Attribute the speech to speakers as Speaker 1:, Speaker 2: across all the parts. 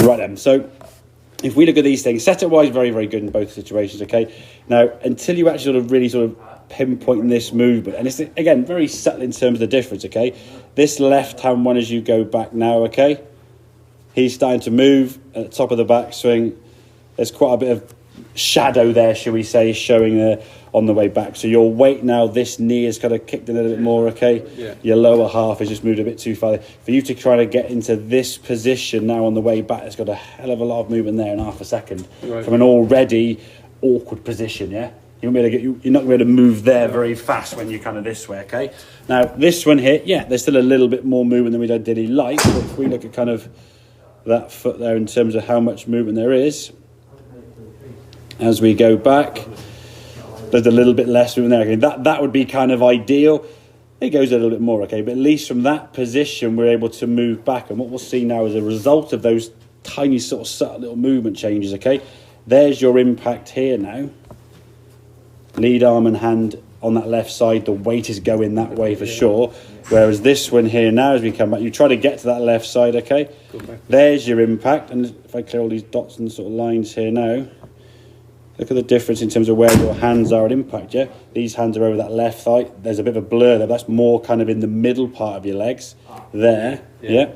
Speaker 1: Right then, so if we look at these things, setup-wise, very, very good in both situations, okay? Now, until you actually really pinpoint this movement, and it's, again, very subtle in terms of the difference, okay? This left-hand one as you go back now, okay? He's starting to move at the top of the backswing. There's quite a bit of shadow there, shall we say, showing on the way back. So your weight now, this knee has kind of kicked a little bit more, okay?
Speaker 2: Yeah.
Speaker 1: Your lower half has just moved a bit too far. For you to try to get into this position now on the way back, it's got a hell of a lot of movement there in half a second.
Speaker 2: Right.
Speaker 1: From an already awkward position, yeah? You're not going to be able to move there very fast when you're kind of this way, okay? Now, this one here, yeah, there's still a little bit more movement than we'd ideally like, but if we look at kind of that foot there in terms of how much movement there is, as we go back, there's a little bit less movement there. Okay, that would be kind of ideal. It goes a little bit more, okay, but at least from that position, we're able to move back. And what we'll see now is a result of those tiny sort of subtle little movement changes, okay? There's your impact here now. Lead arm and hand on that left side, the weight is going that way for sure. Whereas this one here now, as we come back, you try to get to that left side, okay? There's your impact. And if I clear all these dots and sort of lines here now, look at the difference in terms of where your hands are at impact, yeah? These hands are over that left thigh. There's a bit of a blur there. That's more kind of in the middle part of your legs. There, yeah?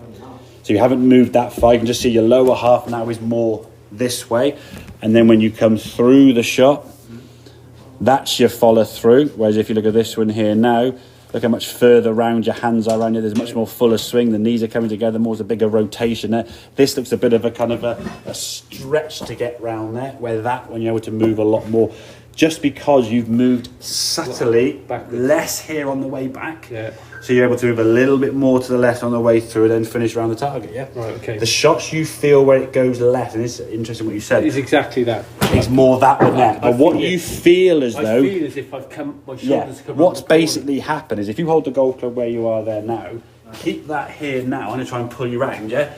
Speaker 1: So you haven't moved that far. You can just see your lower half now is more this way. And then when you come through the shot, that's your follow through. Whereas if you look at this one here now, look how much further round your hands are around you. There's much more fuller swing. The knees are coming together more. There's a bigger rotation there. This looks a bit of a kind of a stretch to get round there, where that one you're able to move a lot more. Just because you've moved subtly less here on the way back.
Speaker 2: Yeah.
Speaker 1: So you're able to move a little bit more to the left on the way through and then finish around the target, yeah?
Speaker 2: Right, okay.
Speaker 1: The shots you feel where it goes left, and it's interesting what you said.
Speaker 2: It's exactly that.
Speaker 1: It's more that than that. But what you feel as though...
Speaker 2: I feel as if I've come... My shoulders come...
Speaker 1: What's basically happened is if you hold the golf club where you are there now, keep that here now. I'm going to try and pull you round, yeah?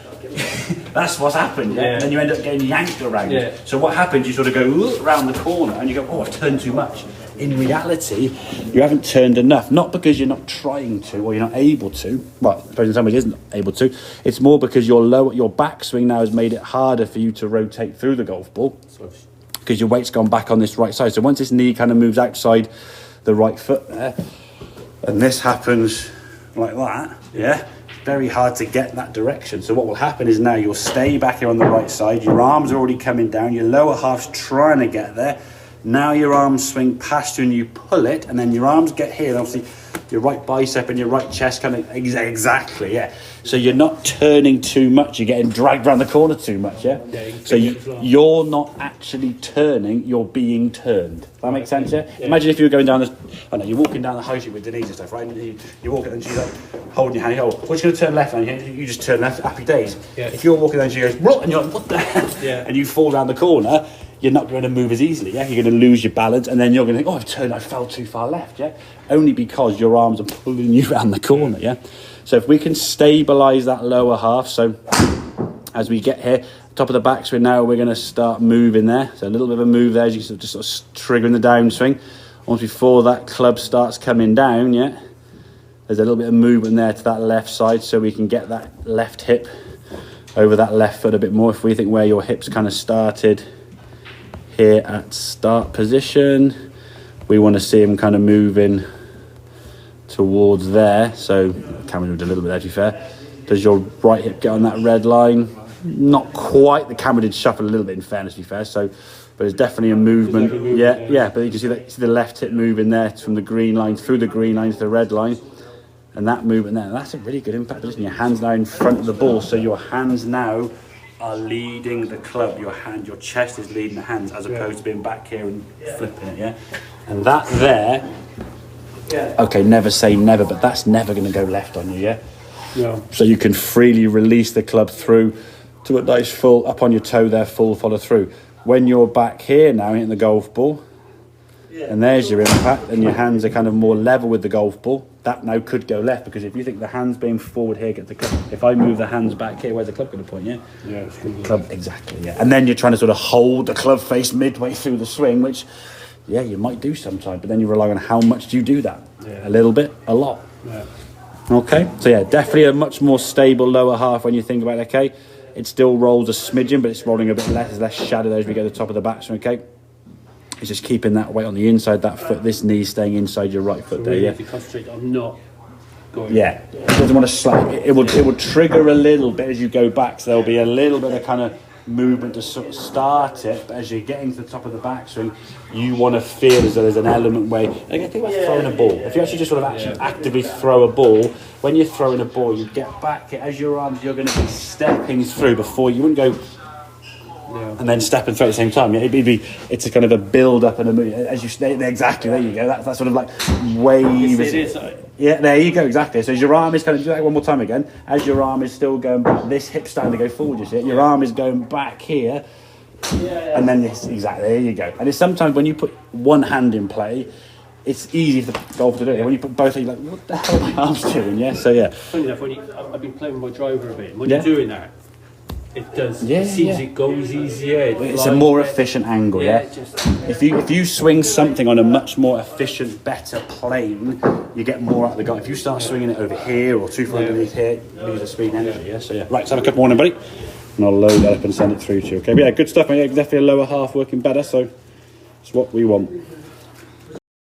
Speaker 1: That's what's happened, yeah? And then you end up getting yanked around.
Speaker 2: Yeah.
Speaker 1: So what happens, you sort of go around the corner and you go, oh, I've turned too much. In reality, you haven't turned enough. Not because you're not trying to or you're not able to. Well, I suppose somebody isn't able to. It's more because your backswing now has made it harder for you to rotate through the golf ball because your weight's gone back on this right side. So once this knee kind of moves outside the right foot there, and this happens like that, yeah, very hard to get that direction. So what will happen is now you'll stay back here on the right side. Your arms are already coming down. Your lower half's trying to get there. Now your arms swing past you and you pull it, and then your arms get here, and obviously your right bicep and your right chest kind of exactly, yeah. So you're not turning too much, you're getting dragged around the corner too much, yeah? So you're not actually turning, you're being turned. Does that make sense, yeah? Imagine if you were going down you're walking down the high street with Denise and stuff, right? And you walk and she's like holding your hand, you go, well, she's going to turn left, and you just turn left, happy days. Yeah. If you're walking down and she goes, what? And you're like, what the hell? Yeah. And you fall down the corner, you're not going to move as easily, yeah? You're going to lose your balance, and then you're going to think, I fell too far left, yeah? Only because your arms are pulling you around the corner, yeah? So if we can stabilise that lower half, so as we get here, top of the backswing now, we're going to start moving there. So a little bit of a move there, as you just sort of triggering the downswing. Once before that club starts coming down, yeah? There's a little bit of movement there to that left side, so we can get that left hip over that left foot a bit more. If we think where your hips kind of started here at start position, we want to see him kind of moving towards there. So camera moved a little bit there, to be fair. Does your right hip get on that red line? Not quite. The camera did shuffle a little bit, in fairness, to be fair. So, but it's definitely a movement. Yeah. But you can see that, see the left hip moving there from the green line through the green line to the red line, and that movement there. That's a really good impact position. Your hands now in front of the ball, so your hands now are leading the club. Your chest is leading the hands, as opposed to being back here and flipping it, yeah? And that there, okay, never say never, but that's never going to go left on you, yeah? Yeah. So you can freely release the club through to a nice full, up on your toe there, full follow through. When you're back here now hitting the golf ball, and there's your impact, and your hands are kind of more level with the golf ball, that now could go left, because if you think the hands being forward here get the club, if I move the hands back here, where's the club going to point, yeah? Yeah, it's going to club, exactly, yeah. And then you're trying to sort of hold the club face midway through the swing, which, yeah, you might do sometimes, but then you rely on how much do you do that? Yeah. A little bit, a lot. Yeah. Okay, so yeah, definitely a much more stable lower half when you think about it, okay? It still rolls a smidgen, but it's rolling a bit less. There's less shadow there as we go to the top of the backswing, okay? It's just keeping that weight on the inside, that foot, this knee staying inside your right foot
Speaker 2: So
Speaker 1: there,
Speaker 2: really
Speaker 1: yeah?
Speaker 2: to concentrate on not going.
Speaker 1: Yeah, it doesn't want to slap. It will trigger a little bit as you go back, so there'll be a little bit of kind of movement to sort of start it, but as you're getting to the top of the backswing, you want to feel as though there's an element where, again, think about throwing a ball. If you actually just sort of actually actively throw a ball, when you're throwing a ball, you get back, as your arms, you're going to be stepping through before, you wouldn't go and then step and throw at the same time. It's a kind of a build up and a move. As you exactly, there you go. That's sort of like wave.
Speaker 2: It is.
Speaker 1: Yeah, there you go, exactly. So as your arm is kind of, do that one more time again. As your arm is still going back, this hip's starting to go forward, you see it? Your arm is going back here. And then this, exactly, there you go. And it's sometimes when you put one hand in play, it's easy for the golfer to do it. When you put both, you're like, what the hell are my arms doing? Yeah, so yeah.
Speaker 2: Funny enough, I've been playing with my driver a bit. When you're doing that, it does.
Speaker 1: Yeah,
Speaker 2: it seems it goes easier.
Speaker 1: It's a more efficient angle, yeah. If you swing something on a much more efficient, better plane, you get more out of the guy. If you start swinging it over here or too far underneath here, you lose the speed and energy, yeah. So yeah, right. Let's have a couple more, then, buddy, and I'll load that up and send it through to you. Okay, but yeah, good stuff. Mate. Definitely a lower half working better, so it's what we want.